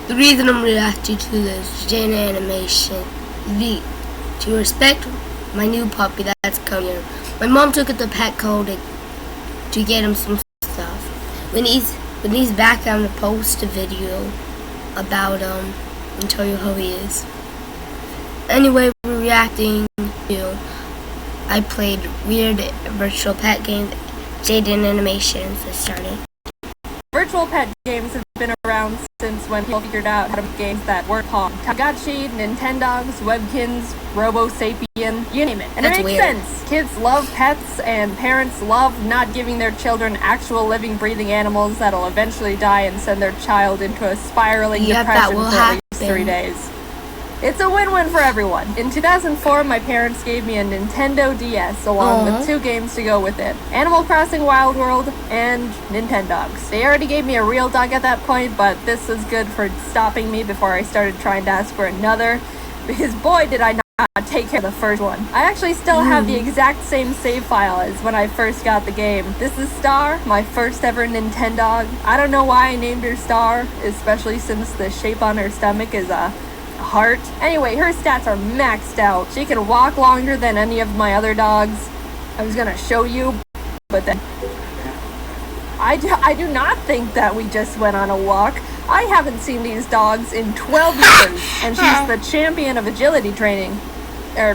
The reason I'm reacting to this jaiden animation is to respect my new puppy that's coming here. My mom took it to Petco to get him some stuff. When he's back, I'm gonna post a video about him and tell you how he is. Anyway, we're reacting to I played weird virtual pet games, jaiden animations that started. Virtual pet games have been around since when people figured out how to make games that weren't Pong. Tamagotchi, Nintendogs, Webkins, Robo Sapien, you name it. And That's it makes weird. sense. Kids love pets and parents love not giving their children actual living, breathing animals that'll eventually die and send their child into a spiraling depression for at least 3 days. It's a win-win for everyone. In 2004, my parents gave me a Nintendo DS along with 2 games to go with it. Animal Crossing Wild World and Nintendogs. They already gave me a real dog at that point, but this was good for stopping me before I started trying to ask for another, because boy did I not take care of the first one. I actually still have the exact same save file as when I first got the game. This is Star, my first ever Nintendog. I don't know why I named her Star, especially since the shape on her stomach is a heart. Anyway, her stats are maxed out. She can walk longer than any of my other dogs. I was gonna show you, but then I do not think that we just went on a walk. I haven't seen these dogs in 12 years, and she's the champion of agility training. Or,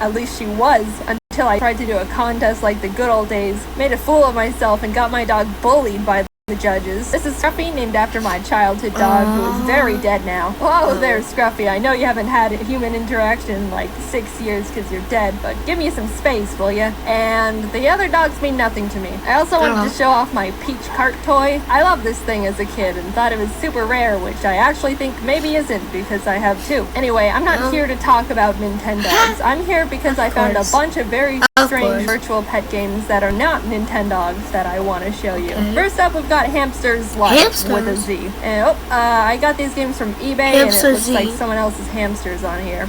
at least she was, until I tried to do a contest like the good old days, made a fool of myself, and got my dog bullied by the judges. This is Scruffy, named after my childhood dog, who is very dead now. Oh, there's Scruffy. I know you haven't had human interaction in like 6 years because you're dead, but give me some space, will ya? And the other dogs mean nothing to me. I also wanted to show off my Peach cart toy. I loved this thing as a kid and thought it was super rare, which I actually think maybe isn't because I have 2. Anyway, I'm not here to talk about Nintendogs. I'm here because I found a bunch of very strange virtual pet games that are not Nintendogs that I want to show you. First up, we've got Hamsters Life with a Z. And I got these games from eBay, and it looks like someone else's hamsters on here.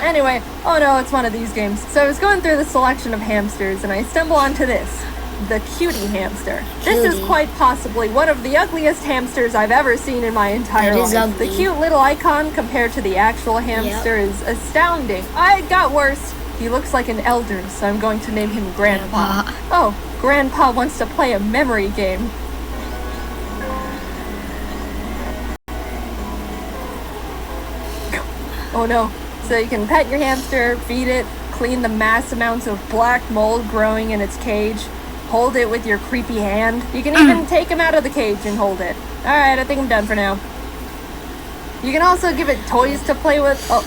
Anyway, oh no, it's one of these games. So I was going through the selection of hamsters, and I stumble onto this. The cutie hamster. This is quite possibly one of the ugliest hamsters I've ever seen in my entire life. The cute little icon compared to the actual hamster is astounding. It got worse. He looks like an elder, so I'm going to name him Grandpa. Oh, Grandpa wants to play a memory game. Oh no. So you can pet your hamster, feed it, clean the mass amounts of black mold growing in its cage, hold it with your creepy hand. You can even take him out of the cage and hold it. Alright, I think I'm done for now. You can also give it toys to play with. Oh,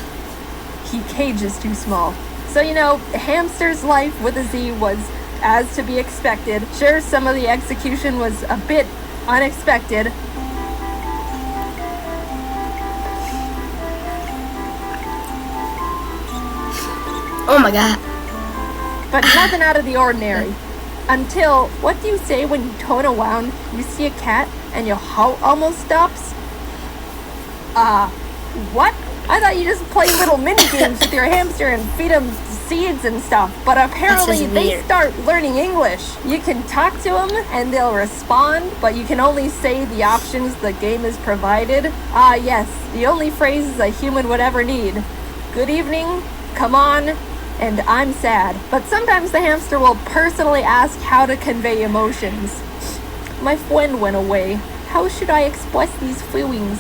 cage is too small. So, you know, Hamster's Life with a Z was as to be expected. Sure, some of the execution was a bit unexpected. Oh my god. But nothing out of the ordinary. Until, what do you say when you turn around, you see a cat, and your heart almost stops? What? I thought you just play little mini games with your hamster and feed them seeds and stuff, but apparently they start learning English. You can talk to them and they'll respond, but you can only say the options the game is provided. Yes, the only phrases a human would ever need. Good evening, come on, and I'm sad. But sometimes the hamster will personally ask how to convey emotions. My friend went away. How should I express these feelings?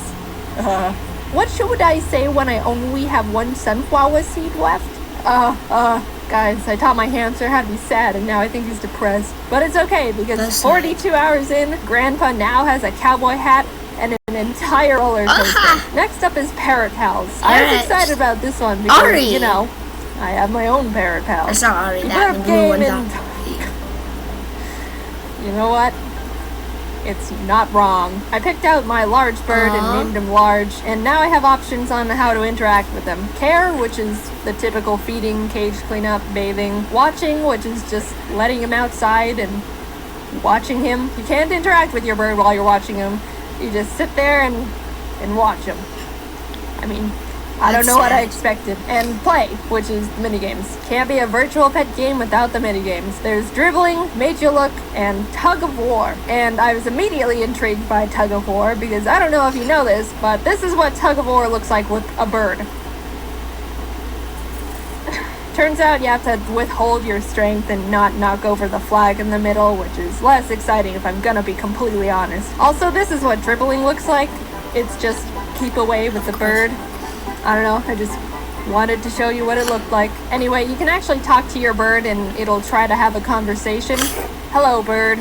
What should I say when I only have one sunflower seed left? Guys, I taught my hamster how to be sad, and now I think he's depressed. But it's okay, because 42 hours in, Grandpa now has a cowboy hat and an entire roller coaster. Next up is Parrot Pals. I was excited about this one because, you know, I have my own Parrot Pals. That's not Ari, that's the blue one. You know what? It's not wrong. I picked out my large bird and named him Large, and now I have options on how to interact with him. Care, which is the typical feeding, cage cleanup, bathing. Watching, which is just letting him outside and watching him. You can't interact with your bird while you're watching him. You just sit there and watch him. I mean, I don't That's know what I sad. expected. And play, which is minigames. Can't be a virtual pet game without the minigames. There's dribbling, made you look, and tug of war. And I was immediately intrigued by tug of war because I don't know if you know this, but this is what tug of war looks like with a bird. Turns out you have to withhold your strength and not knock over the flag in the middle, which is less exciting if I'm gonna be completely honest. Also, this is what dribbling looks like. It's just keep away with the bird. I don't know, I just wanted to show you what it looked like. Anyway, you can actually talk to your bird and it'll try to have a conversation. Hello, bird.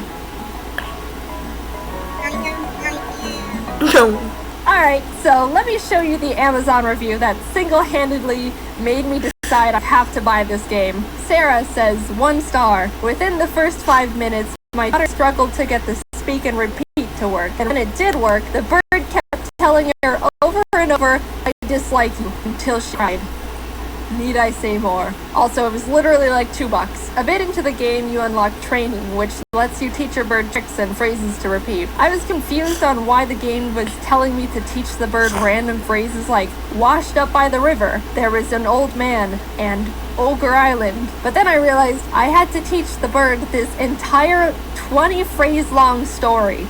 Alright, so let me show you the Amazon review that single-handedly made me decide I have to buy this game. Sarah says, 1 star. Within the first 5 minutes, my daughter struggled to get the speak and repeat to work. And when it did work, the bird kept telling her over and over, I dislike you, until she cried. Need I say more? Also, it was literally like $2. A bit into the game, you unlock training, which lets you teach your bird tricks and phrases to repeat. I was confused on why the game was telling me to teach the bird random phrases like, washed up by the river, there was an old man, and Ogre Island. But then I realized I had to teach the bird this entire 20-phrase long story.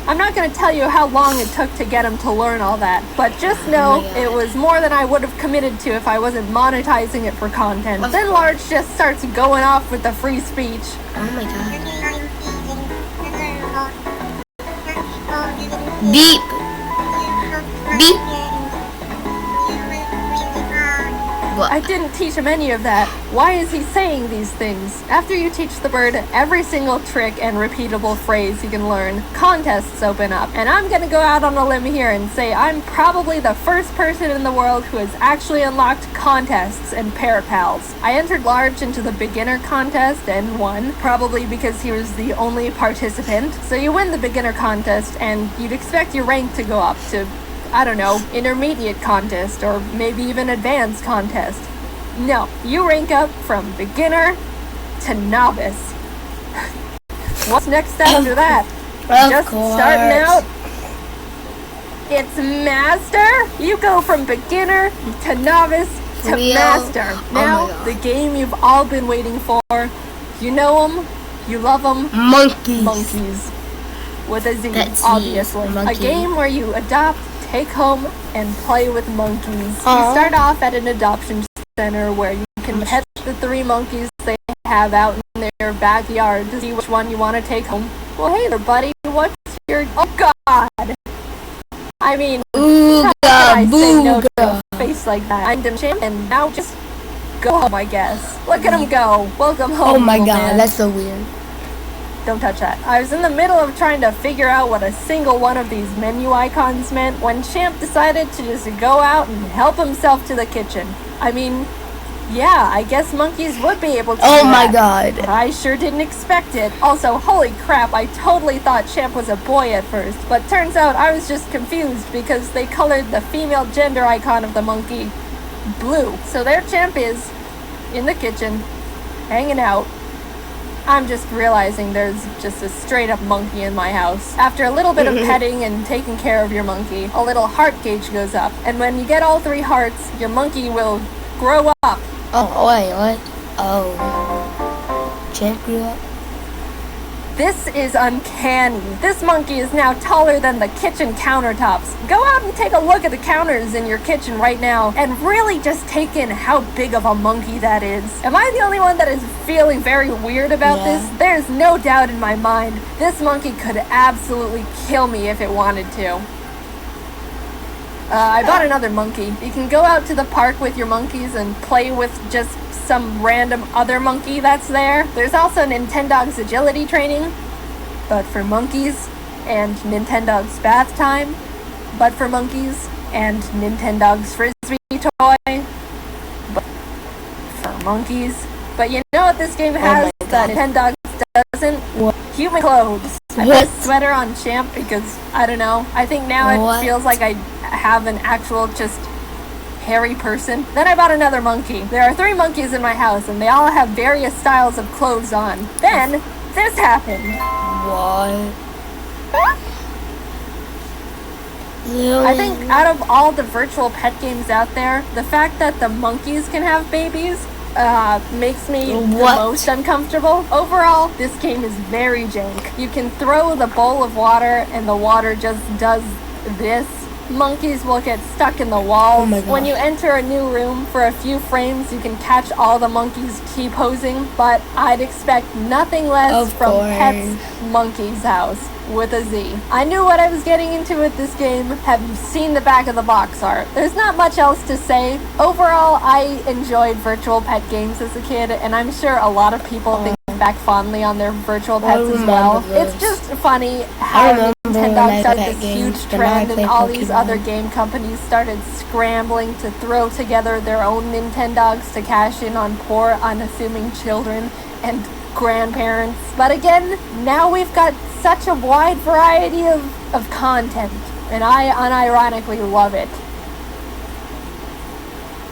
I'm not going to tell you how long it took to get him to learn all that, but just know it was more than I would have committed to if I wasn't monetizing it for content. Then Large just starts going off with the free speech. Oh my god. Beep. Beep. What? I didn't teach him any of that. Why is he saying these things? After you teach the bird every single trick and repeatable phrase he can learn, contests open up. And I'm gonna go out on a limb here and say I'm probably the first person in the world who has actually unlocked contests and pair pals. I entered Large into the beginner contest and won, probably because he was the only participant. So you win the beginner contest and you'd expect your rank to go up to, I don't know, intermediate contest or maybe even advanced contest. No, you rank up from beginner to novice. What's next after that? Just starting out? It's master? You go from beginner to novice to master. Now, the game you've all been waiting for. You know them, you love them. Monkeys. Monkeys. With a Z, That's obviously. monkey. A game where you adopt, take home, and play with monkeys. Aww. You start off at an adoption center where you can pet the 3 monkeys they have out in their backyard to see which one you want to take home. Well, hey there, buddy. What's your... Oh, God! I mean, how can I say no to a face like that? I'm Jim, and now just go home, I guess. Look at him go. Welcome home, Oh my god, man. that's so weird. Don't touch that. I was in the middle of trying to figure out what a single one of these menu icons meant when Champ decided to just go out and help himself to the kitchen. I mean, yeah, I guess monkeys would be able to do my that, god. but I sure didn't expect it. Also, holy crap, I totally thought Champ was a boy at first, but turns out I was just confused because they colored the female gender icon of the monkey blue. So there Champ is, in the kitchen, hanging out. I'm just realizing there's just a straight up monkey in my house. After a little bit of petting and taking care of your monkey, a little heart gauge goes up. And when you get all 3 hearts, your monkey will grow up. Oh, wait, what? Oh. Champ grew up? This is uncanny. This monkey is now taller than the kitchen countertops. Go out and take a look at the counters in your kitchen right now and really just take in how big of a monkey that is. Am I the only one that is feeling very weird about this? There's no doubt in my mind. This monkey could absolutely kill me if it wanted to. I bought another monkey. You can go out to the park with your monkeys and play with just some random other monkey that's there. There's also Nintendogs agility training. but for monkeys, and Nintendo's bath time, but for monkeys, and Nintendo's frisbee toy, but for monkeys. But you know what this game has that Nintendo doesn't? What? Human clothes. I put a sweater on Champ because, I don't know, I think now it feels like I have an actual just hairy person. Then I bought another monkey. There are 3 monkeys in my house and they all have various styles of clothes on. Then, this happened. What? I think out of all the virtual pet games out there, the fact that the monkeys can have babies makes me the most uncomfortable. Overall, this game is very jank. You can throw the bowl of water and the water just does this. Monkeys will get stuck in the walls. When you enter a new room, for a few frames you can catch all the monkeys T-posing, but I'd expect nothing less from Pets Monkey's House with a Z. I knew what I was getting into with this game. Have you seen the back of the box art? There's not much else to say. Overall, I enjoyed virtual pet games as a kid, and I'm sure a lot of people think back fondly on their virtual pets as well. It's just funny how Nintendo started this huge trend and all these other game companies started scrambling to throw together their own Nintendogs to cash in on poor, unassuming children and grandparents. But again, now we've got such a wide variety of content, and I unironically love it.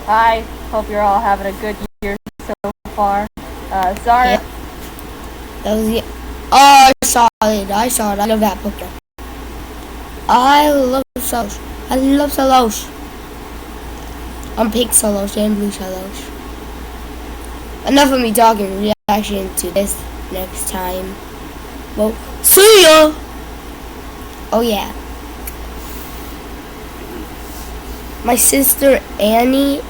I hope you're all having a good year so far. Sorry. Yeah. That was it. Oh, I saw it. I love that Pokemon. I love Solos. I love Solos. I'm pink Solos and blue Solos. Enough of me talking. Reaction to this next time. Well, see ya! Oh yeah. My sister Annie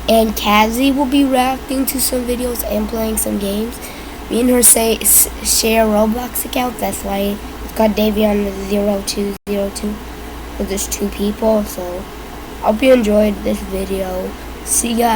and Kazzy will be reacting to some videos and playing some games. Me and her share Roblox accounts. That's why it's got Davion0202. But there's 2 people, so I hope you enjoyed this video. See ya.